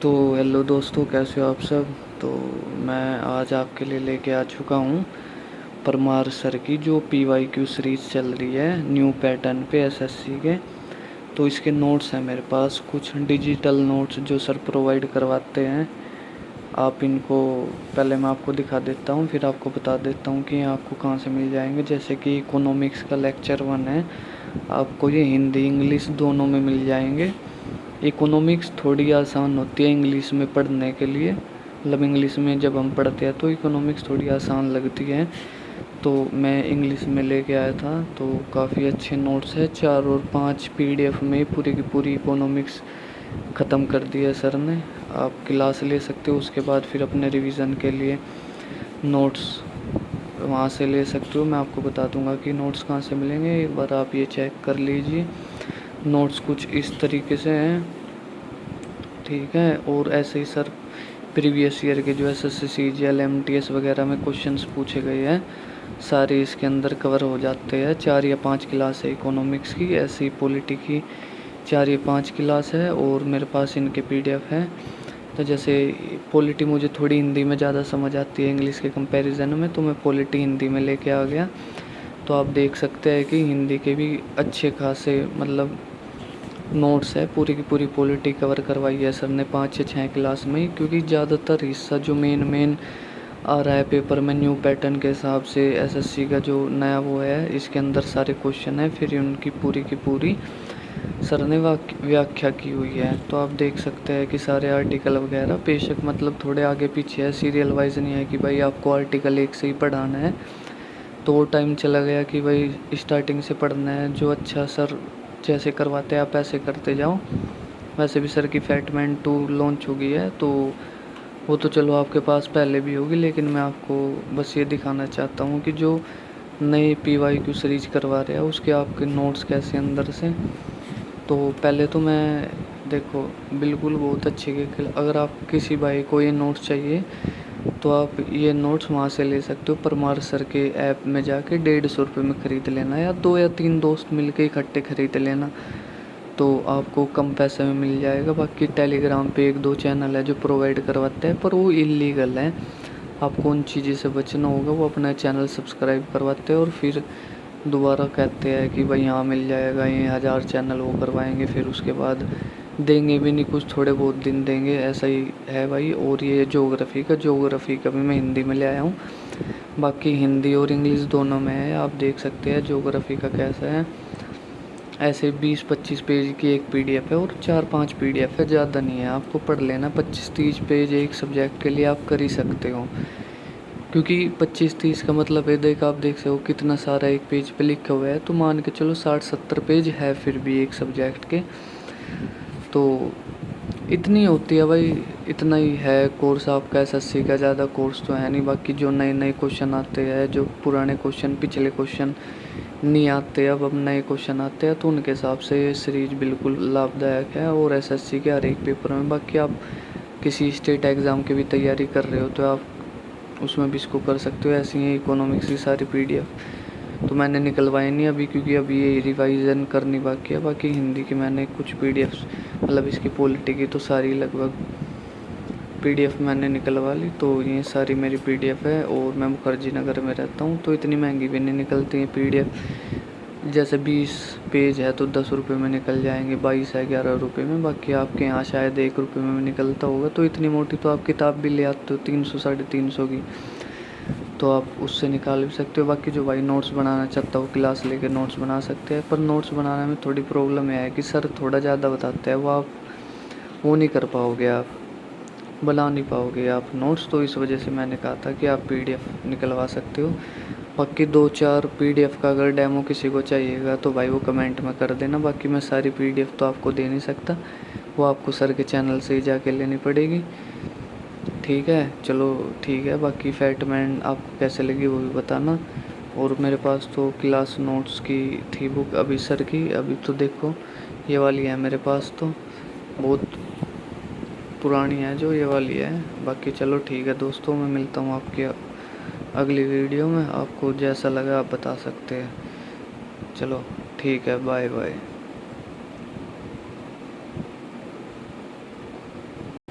तो हेलो दोस्तों, कैसे हो आप सब। तो मैं आज आपके लिए लेके आ चुका हूँ परमार सर की जो PYQ सीरीज़ चल रही है न्यू पैटर्न पे SSC के। तो इसके नोट्स हैं मेरे पास, कुछ डिजिटल नोट्स जो सर प्रोवाइड करवाते हैं। आप इनको पहले मैं आपको दिखा देता हूँ, फिर आपको बता देता हूँ कि आपको कहाँ से मिल जाएंगे। जैसे कि इकोनॉमिक्स का लेक्चर 1 है, आपको ये हिंदी इंग्लिश दोनों में मिल जाएंगे। इकोनॉमिक्स थोड़ी आसान होती है इंग्लिश में पढ़ने के लिए, मतलब इंग्लिश में जब हम पढ़ते हैं तो इकोनॉमिक्स थोड़ी आसान लगती है। तो मैं इंग्लिश में लेके आया था, तो काफ़ी अच्छे नोट्स है। 4 और 5 PDF में पूरी की पूरी इकोनॉमिक्स ख़त्म कर दी है सर ने। आप क्लास ले सकते हो, उसके बाद फिर अपने रिवीजन के लिए नोट्स वहाँ से ले सकते हो। मैं आपको बता दूंगा कि नोट्स कहाँ से मिलेंगे, एक बार आप ये चेक कर लीजिए। नोट्स कुछ इस तरीके से हैं, ठीक है। और ऐसे ही सर प्रीवियस ईयर के जो SSC CGL MTS वगैरह में क्वेश्चंस पूछे गए हैं, सारे इसके अंदर कवर हो जाते हैं। 4 या 5 क्लास है इकोनॉमिक्स की, ऐसे ही पॉलिटी की 4 या 5 क्लास है, और मेरे पास इनके PDF हैं। तो जैसे पॉलिटी मुझे थोड़ी हिंदी में ज़्यादा समझ आती है इंग्लिश के कंपैरिजन में, तो मैं पॉलिटी हिंदी में लेके आ गया। तो आप देख सकते हैं कि हिंदी के भी अच्छे खासे मतलब नोट्स है, पूरी की पूरी पॉलिटी कवर करवाई है सर ने 5 या 6 क्लास में ही। क्योंकि ज़्यादातर हिस्सा जो मेन आ रहा है पेपर में न्यू पैटर्न के हिसाब से SSC का जो नया वो है, इसके अंदर सारे क्वेश्चन है, फिर उनकी पूरी की पूरी सर ने व्याख्या की हुई है। तो आप देख सकते हैं कि सारे आर्टिकल वगैरह बेशक मतलब थोड़े आगे पीछे है, सीरियल वाइज नहीं है कि भाई आपको आर्टिकल एक से ही पढ़ाना है। तो वो टाइम चला गया कि भाई स्टार्टिंग से पढ़ना है। जो अच्छा सर जैसे करवाते हैं आप ऐसे करते जाओ। वैसे भी सर की फैटमैन 2 लॉन्च हो गई है, तो वो तो चलो आपके पास पहले भी होगी, लेकिन मैं आपको बस ये दिखाना चाहता हूँ कि जो नए PYQ सीरीज करवा रहे हैं उसके आपके नोट्स कैसे अंदर से। तो पहले तो मैं देखो बिल्कुल बहुत अच्छे के, अगर आप किसी भाई को ये नोट्स चाहिए तो आप ये नोट्स वहाँ से ले सकते हो। परमार सर के ऐप में जाके 150 रुपये में ख़रीद लेना, या 2 या 3 दोस्त मिलके इकट्ठे ख़रीद लेना, तो आपको कम पैसे में मिल जाएगा। बाकी टेलीग्राम पे 1-2 चैनल है जो प्रोवाइड करवाते हैं, पर वो इलीगल है। आपको उन चीज़ों से बचना होगा। वो अपना चैनल सब्सक्राइब करवाते हैं और फिर दोबारा कहते हैं कि भाई यहाँ मिल जाएगा, ये 1000 चैनल वो करवाएंगे, फिर उसके बाद देंगे भी नहीं कुछ, थोड़े बहुत दिन देंगे, ऐसा ही है भाई। और ये ज्योग्राफ़ी का भी मैं हिंदी में ले आया हूँ, बाकी हिंदी और इंग्लिश दोनों में है। आप देख सकते हैं ज्योग्राफ़ी का कैसा है। ऐसे 20-25 पेज की एक PDF है और 4-5 PDF है, ज़्यादा नहीं है। आपको पढ़ लेना 25-30 पेज एक सब्जेक्ट के लिए आप कर ही सकते हो। क्योंकि 25-30 का मतलब है, देख आप देख सकते हो कितना सारा एक पेज पे लिखा हुआ है। तो मान के चलो 60-70 पेज है फिर भी एक सब्जेक्ट के, तो इतनी होती है भाई, इतना ही है कोर्स आपका SSC का। ज़्यादा कोर्स तो है नहीं। बाकी जो नए नए क्वेश्चन आते हैं, जो पुराने क्वेश्चन पिछले क्वेश्चन नहीं आते, अब नए क्वेश्चन आते हैं, तो उनके हिसाब से ये सीरीज बिल्कुल लाभदायक है और SSC के हर एक पेपर में। बाकी आप किसी स्टेट एग्ज़ाम की भी तैयारी कर रहे हो तो आप उसमें भी इसको कर सकते हो। ऐसी ही इकोनॉमिक्स की सारी PDF तो मैंने निकलवाई नहीं अभी, क्योंकि अभी ये रिवाइज़न करनी बाकी है। बाकी हिंदी की मैंने कुछ PDFs मतलब इसकी पॉलिटी की तो सारी लगभग PDF मैंने निकलवा ली। तो ये सारी मेरी PDF है, और मैं मुखर्जी नगर में रहता हूँ, तो इतनी महंगी भी नहीं निकलती है PDF। जैसे 20 पेज है तो 10 रुपये में निकल जाएंगे, 22 है 11 रुपये में। बाकी आपके यहाँ शायद 1 रुपये में निकलता होगा। तो इतनी मोटी तो आप किताब भी ले आते हो 300-350 की, तो आप उससे निकाल भी सकते हो। बाकी जो भाई नोट्स बनाना चाहता हो क्लास लेके नोट्स बना सकते हैं, पर नोट्स बनाने में थोड़ी प्रॉब्लम है कि सर थोड़ा ज़्यादा बताते हैं, वो आप वो नहीं कर पाओगे, आप बना नहीं पाओगे आप नोट्स। तो इस वजह से मैंने कहा था कि आप PDF निकलवा सकते हो। बाकी 2-4 PDF का अगर डेमो किसी को चाहिएगा तो भाई वो कमेंट में कर देना। बाकी मैं सारी PDF तो आपको दे नहीं सकता, वो आपको सर के चैनल से ही जाके लेनी पड़ेगी, ठीक है। चलो ठीक है। बाकी फैटमैन आपको कैसे लगी वो भी बताना। और मेरे पास तो क्लास नोट्स की थी बुक अभी सर की, अभी तो देखो ये वाली है मेरे पास, तो बहुत पुरानी है जो ये वाली है। बाकी चलो ठीक है दोस्तों, मैं मिलता हूँ आपके अगली वीडियो में। आपको जैसा लगा आप बता सकते हैं। चलो ठीक है, बाय बाय।